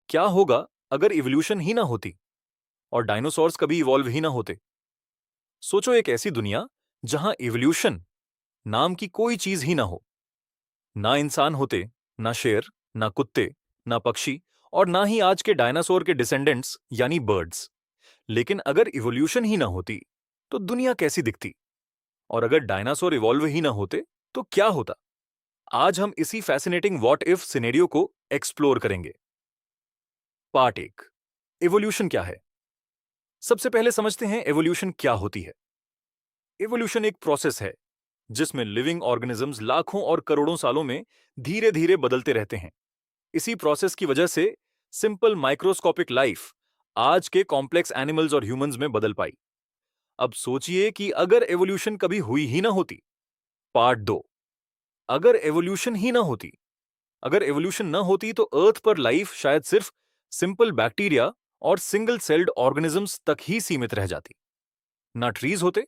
क्या होगा अगर इवोल्यूशन ही ना होती और डायनासोर्स कभी इवॉल्व ही ना होते? सोचो एक ऐसी दुनिया जहां इवोल्यूशन नाम की कोई चीज ही ना हो। ना इंसान होते, ना शेर, ना कुत्ते, ना पक्षी और ना ही आज के डायनासोर के डिसेंडेंट्स यानी बर्ड्स। लेकिन अगर इवोल्यूशन ही ना होती तो दुनिया कैसी दिखती? और अगर डायनासोर इवॉल्व ही ना होते तो क्या होता? आज हम इसी फैसिनेटिंग व्हाट इफ सिनेरियो को एक्सप्लोर करेंगे। पार्ट एक, इवोल्यूशन क्या है? सबसे पहले समझते हैं एवोल्यूशन क्या होती है। एवोल्यूशन एक प्रोसेस है जिसमें लिविंग ऑर्गेनिजम्स लाखों और करोड़ों सालों में धीरे धीरे बदलते रहते हैं। इसी प्रोसेस की वजह से सिंपल माइक्रोस्कोपिक लाइफ आज के कॉम्प्लेक्स एनिमल्स और ह्यूमंस में बदल पाई। अब सोचिए कि अगर एवोल्यूशन कभी हुई ही ना होती। पार्ट दो, अगर एवोल्यूशन ही ना होती। अगर एवोल्यूशन ना होती तो अर्थ पर लाइफ शायद सिर्फ सिंपल बैक्टीरिया और सिंगल सेल्ड ऑर्गेनिजम्स तक ही सीमित रह जाती। ना ट्रीज होते,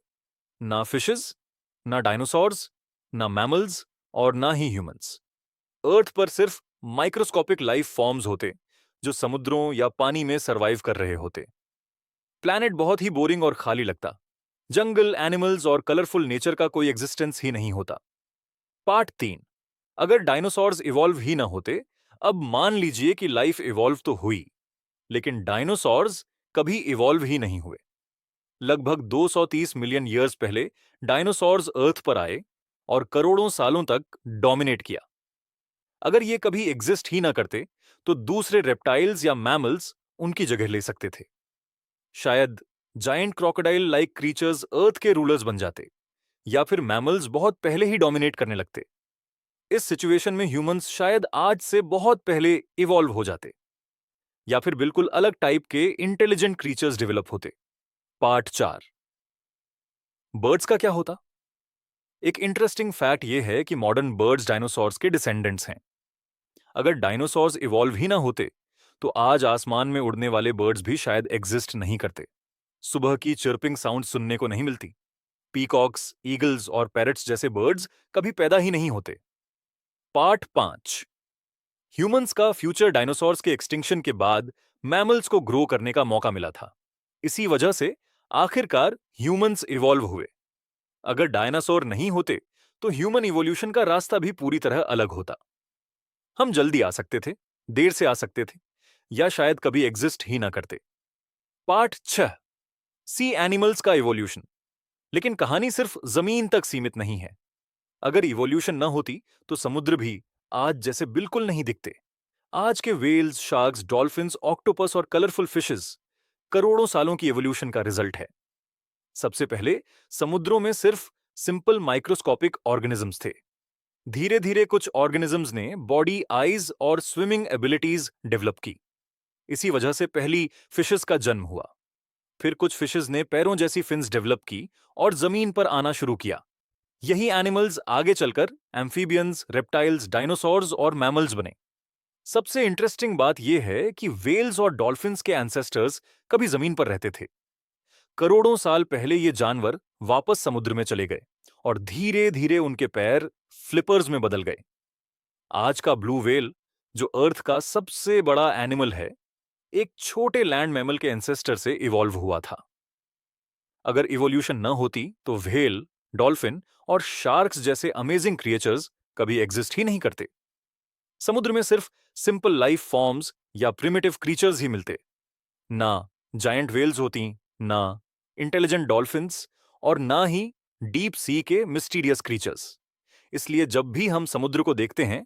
ना फिशेस, ना डायनासोर्स, ना मैमल्स और ना ही ह्यूमंस। अर्थ पर सिर्फ माइक्रोस्कोपिक लाइफ फॉर्म्स होते जो समुद्रों या पानी में सरवाइव कर रहे होते। प्लैनेट बहुत ही बोरिंग और खाली लगता। जंगल, एनिमल्स और कलरफुल नेचर का कोई एग्जिस्टेंस ही नहीं होता। पार्ट तीन, अगर डायनासोर्स इवॉल्व ही ना होते। अब मान लीजिए कि लाइफ इवॉल्व तो हुई, लेकिन डायनासोर्स कभी इवॉल्व ही नहीं हुए। लगभग 230 मिलियन ईयर्स पहले डायनासोर्स अर्थ पर आए और करोड़ों सालों तक डोमिनेट किया। अगर ये कभी एग्जिस्ट ही ना करते तो दूसरे रेप्टाइल्स या मैमल्स उनकी जगह ले सकते थे। शायद जायंट क्रोकोडाइल लाइक क्रीचर्स अर्थ के रूलर्स बन जाते, या फिर मैमल्स बहुत पहले ही डोमिनेट करने लगते। इस सिचुएशन में ह्यूमंस शायद आज से बहुत पहले इवॉल्व हो जाते, या फिर बिल्कुल अलग टाइप के इंटेलिजेंट क्रीचर्स डेवलप होते। पार्ट चार, बर्ड्स का क्या होता? एक इंटरेस्टिंग फैक्ट यह है कि मॉडर्न बर्ड्स डायनासोर्स के डिसेंडेंट्स हैं। अगर डायनासोर्स इवॉल्व ही ना होते तो आज आसमान में उड़ने वाले बर्ड्स भी शायद एग्जिस्ट नहीं करते। सुबह की चिर्पिंग साउंड सुनने को नहीं मिलती। पीकॉक्स, ईगल्स और पैरट्स जैसे बर्ड्स कभी पैदा ही नहीं होते। पार्ट पांच, ह्यूमंस का फ्यूचर डायनासोर्स के एक्सटिंक्शन के बाद मैमल्स को ग्रो करने का मौका मिला था। इसी वजह से आखिरकार ह्यूमंस इवॉल्व हुए। अगर डायनासोर नहीं होते तो ह्यूमन इवोल्यूशन का रास्ता भी पूरी तरह अलग होता। हम जल्दी आ सकते थे, देर से आ सकते थे, या शायद कभी एग्जिस्ट ही ना करते। पार्ट 6, सी एनिमल्स का इवोल्यूशन। लेकिन कहानी सिर्फ जमीन तक सीमित नहीं है। अगर इवोल्यूशन न होती तो समुद्र भी आज जैसे बिल्कुल नहीं दिखते। आज के वेल्स, शार्क्स, डॉल्फिन्स, ऑक्टोपस और कलरफुल फिशेस करोड़ों सालों की इवोल्यूशन का रिजल्ट है। सबसे पहले समुद्रों में सिर्फ सिंपल माइक्रोस्कोपिक ऑर्गेनिजम्स थे। धीरे धीरे कुछ ऑर्गेनिजम्स ने बॉडी, आईज और स्विमिंग एबिलिटीज डेवलप की। इसी वजह से पहली फिशेस का जन्म हुआ। फिर कुछ फिशेस ने पैरों जैसी फिन्स डेवलप की और जमीन पर आना शुरू किया। यही एनिमल्स आगे चलकर एम्फीबियंस, रेप्टाइल्स, डायनासोर्स और मैमल्स बने। सबसे इंटरेस्टिंग बात यह है कि वेल्स और डॉल्फिन्स के एंसेस्टर्स कभी जमीन पर रहते थे। करोड़ों साल पहले ये जानवर वापस समुद्र में चले गए और धीरे धीरे उनके पैर फ्लिपर्स में बदल गए। आज का ब्लू व्हेल, जो अर्थ का सबसे बड़ा एनिमल है, एक छोटे लैंड मैमल के एंसेस्टर से इवॉल्व हुआ था। अगर इवोल्यूशन न होती तो व्हेल, डॉल्फिन और शार्क्स जैसे अमेजिंग क्रिएचर्स कभी एग्जिस्ट ही नहीं करते। समुद्र में सिर्फ सिंपल लाइफ फॉर्म्स या प्रिमिटिव क्रीचर्स ही मिलते। ना जायंट व्हेल्स होती, ना इंटेलिजेंट डॉल्फिन्स और ना ही डीप सी के मिस्टीरियस क्रीचर्स। इसलिए जब भी हम समुद्र को देखते हैं,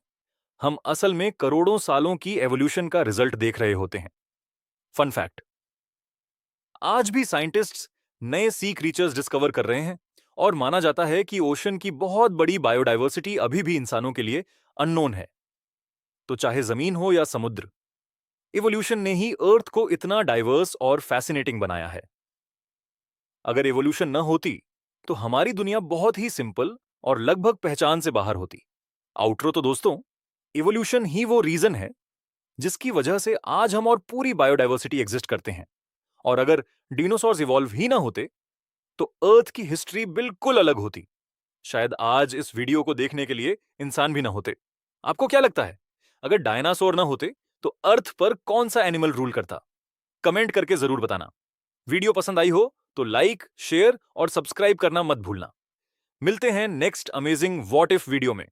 हम असल में करोड़ों सालों की एवोल्यूशन का रिजल्ट देख रहे होते हैं। फन फैक्ट, आज भी साइंटिस्ट्स नए सी क्रीचर्स डिस्कवर कर रहे हैं और माना जाता है कि ओशन की बहुत बड़ी बायोडायवर्सिटी अभी भी इंसानों के लिए अननोन है। तो चाहे जमीन हो या समुद्र, इवोल्यूशन ने ही अर्थ को इतना डाइवर्स और फैसिनेटिंग बनाया है। अगर इवोल्यूशन न होती तो हमारी दुनिया बहुत ही सिंपल और लगभग पहचान से बाहर होती। आउटरो तो दोस्तों, इवोल्यूशन ही वो रीजन है जिसकी वजह से आज हम और पूरी बायोडायवर्सिटी एग्जिस्ट करते हैं। और अगर डिनोसॉर्स इवॉल्व ही ना होते तो अर्थ की हिस्ट्री बिल्कुल अलग होती। शायद आज इस वीडियो को देखने के लिए इंसान भी ना होते। आपको क्या लगता है, अगर डायनासोर ना होते तो अर्थ पर कौन सा एनिमल रूल करता? कमेंट करके जरूर बताना। वीडियो पसंद आई हो तो लाइक, शेयर और सब्सक्राइब करना मत भूलना। मिलते हैं next amazing what if video में।